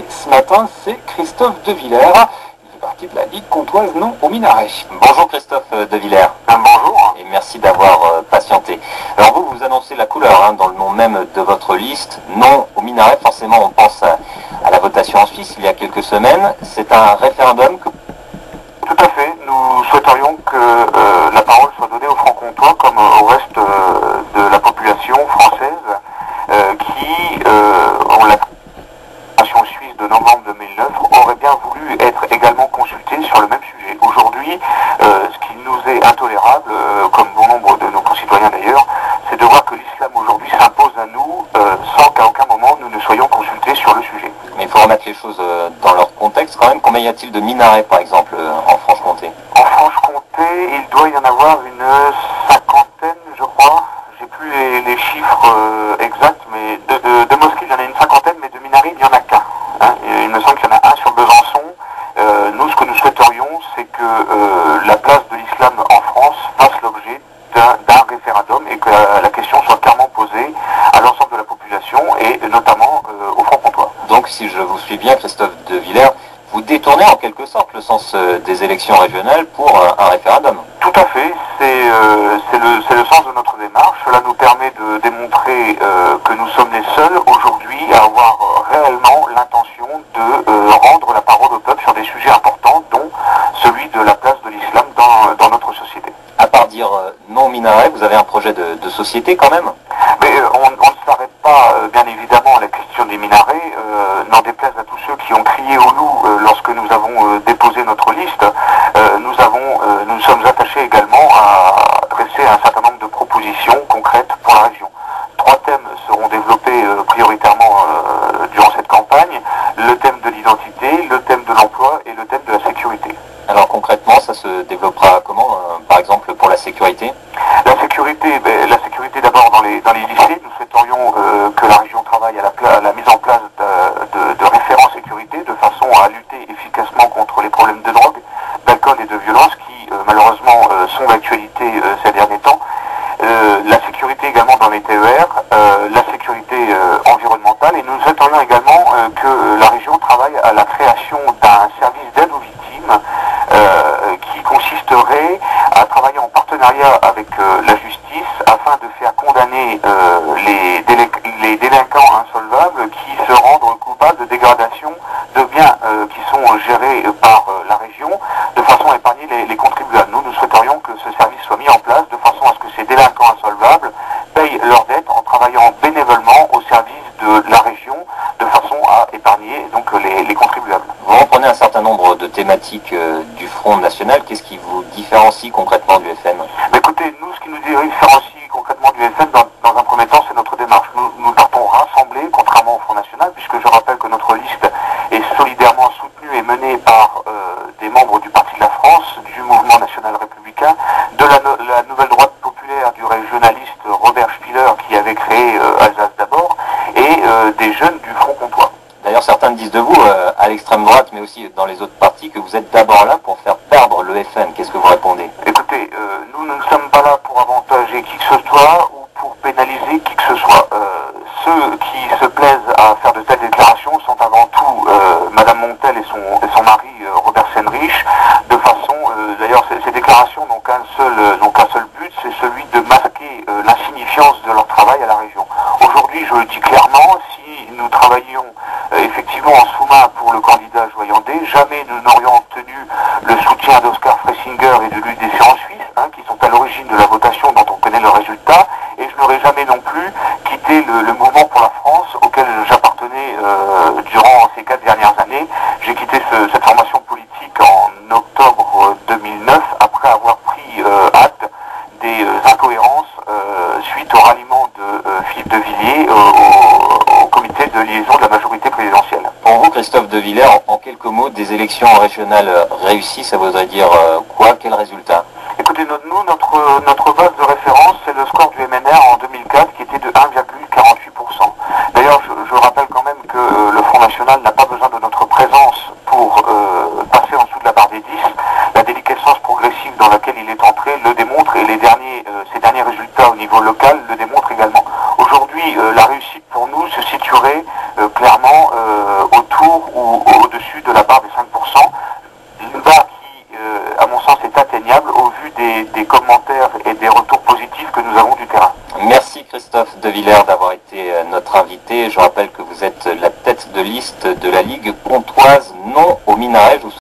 Ce matin, c'est Christophe De Villers. Il fait partie de la Ligue comtoise Non au Minaret. Bonjour Christophe De Villers. Bonjour. Et merci d'avoir patienté. Alors vous annoncez la couleur dans le nom même de votre liste. Non au Minaret, forcément on pense à la votation en Suisse il y a quelques semaines. C'est un référendum que... Tout à fait. Nous souhaiterions que la parole soit donnée aux francs-comtois comme au reste de la population française qui, en la Constitution suisse de novembre 2009, aurait bien voulu être également consultée sur le même sujet. Aujourd'hui, ce qui nous est intolérable, comme bon nombre de nos concitoyens d'ailleurs, c'est de voir que l'islam aujourd'hui s'impose à nous sans qu'à aucun moment nous ne soyons consultés sur le sujet. Mais il faut remettre les choses dans leur contexte quand même. Combien y a-t-il de minarets par exemple en Franche-Comté? En Franche-Comté, il doit y en avoir une cinquantaine, je crois. J'ai plus les chiffres exacts, mais de mosquées, il y en a une cinquantaine, mais de minarets, il n'y en a qu'un. Il me semble qu'il y en a un sur Besançon. Nous, ce que nous souhaiterions, c'est que la place de l'islam en France fasse l'objet d'un référendum et que la question soit clairement posée à l'ensemble de la population et notamment aux francs-comtois. Donc si je vous suis bien, Christophe De Villers, vous détournez en quelque sorte le sens des élections régionales pour un référendum. Tout à fait, c'est le sens de notre démarche. Cela nous permet de démontrer que nous sommes les seuls aujourd'hui à avoir réellement l'intention de rendre la parole au peuple sur des sujets importants, dont celui de la place de l'islam dans notre société. À part dire non minaret, vous avez un projet de société quand même? Mais on ne s'arrête pas, bien évidemment, à la question des minarets. N'en déplaise à tous ceux qui ont crié au loup lorsque nous avons déposé notre liste, nous sommes attachés également à dresser un certain nombre de propositions concrètes pour la région. 3 thèmes seront développés prioritairement durant cette campagne: le thème de l'identité, le thème de l'emploi et le thème de la sécurité. Alors concrètement, ça se développera comment, par exemple pour la sécurité? La sécurité d'abord dans les lycées. Nous souhaiterions que la région travaille à la mise en place de référents sécurité de façon à lutter efficacement contre les problèmes de drogue, d'alcool et de violence qui malheureusement sont d'actualité ces derniers temps. La sécurité également dans les TER, la sécurité environnementale, et nous souhaiterions également que la région travaille à la création d'un service d'aide aux victimes qui consisterait à travailler en partenariat avec la justice afin de faire condamner les délinquants insolvables qui se rendent coupables de dégradation de biens qui sont gérés par la région, de façon à épargner les contribuables. Nous souhaiterions que ce service soit mis en place de façon à ce que ces délinquants insolvables payent leurs dettes en travaillant bénévolement au service de la région, de façon à épargner donc les contribuables. Vous reprenez un certain nombre de thématiques du Front National. Qu'est-ce qui vous différencie concrètement du FN? Écoutez, nous, ce qui nous différencie concrètement du FN, dans un premier temps, c'est notre démarche. Nous partons rassemblés, contrairement au Front National, puisque je rappelle que notre liste est solidairement soutenue et menée par des membres du Parti de la France, du Mouvement National Républicain, de la nouvelle droite populaire du régionaliste Robert Spiller, qui avait créé Alsace d'abord, et des jeunes du Front comtois. D'ailleurs, certains disent de vous, à l'extrême droite, mais aussi dans les autres partis, que vous êtes d'abord là pour faire perdre le FN. Qu'est-ce que vous répondez? Écoutez, nous ne sommes pas là pour avantager qui que ce soit ou pour pénaliser qui que ce soit. Ceux qui se plaisent à faire de telles déclarations sont avant tout Madame Montel et son mari Robert Senrich, de façon, d'ailleurs ces déclarations n'ont qu'un seul but, c'est celui de masquer l'insignifiance de leur travail à la région. Aujourd'hui, je le dis clairement, si nous travaillions effectivement en sous-main pour le candidat Joyandé, jamais nous n'aurions obtenu le soutien d'Oscar Fressinger et de l'UDC en Suisse, qui sont à l'origine de la votation dont on connaît le résultat, et je n'aurais jamais non plus quitté le mouvement pour la France auquel j'appartenais durant ces 4 dernières années. J'ai quitté cette formation politique en octobre 2009 après avoir pris acte des incohérences suite au ralliement de Philippe de Villiers au comité de liaison de la majorité présidentielle. Pour vous, Christophe De Villers, en quelques mots, des élections régionales réussies, ça voudrait dire quoi? Quel résultat? Écoutez, notre base de référence, c'est le score du MNR en 2004 qui était de 1,48%. D'ailleurs, je rappelle quand même que le Front National n'a pas besoin de notre présence pour passer en dessous de la barre des 10. La déliquescence progressive dans laquelle il est entré le démontre, et ces derniers résultats au niveau local le démontrent également. Aujourd'hui, la réussite pour nous se situerait clairement autour ou au-dessus de la barre des 5%. Une barre qui, à mon sens, est atteignable au vu des commentaires et des retours positifs que nous avons du terrain. Merci Christophe De Villers d'avoir été notre invité. Je rappelle que vous êtes la tête de liste de la Ligue Pontoise Non au Minaret.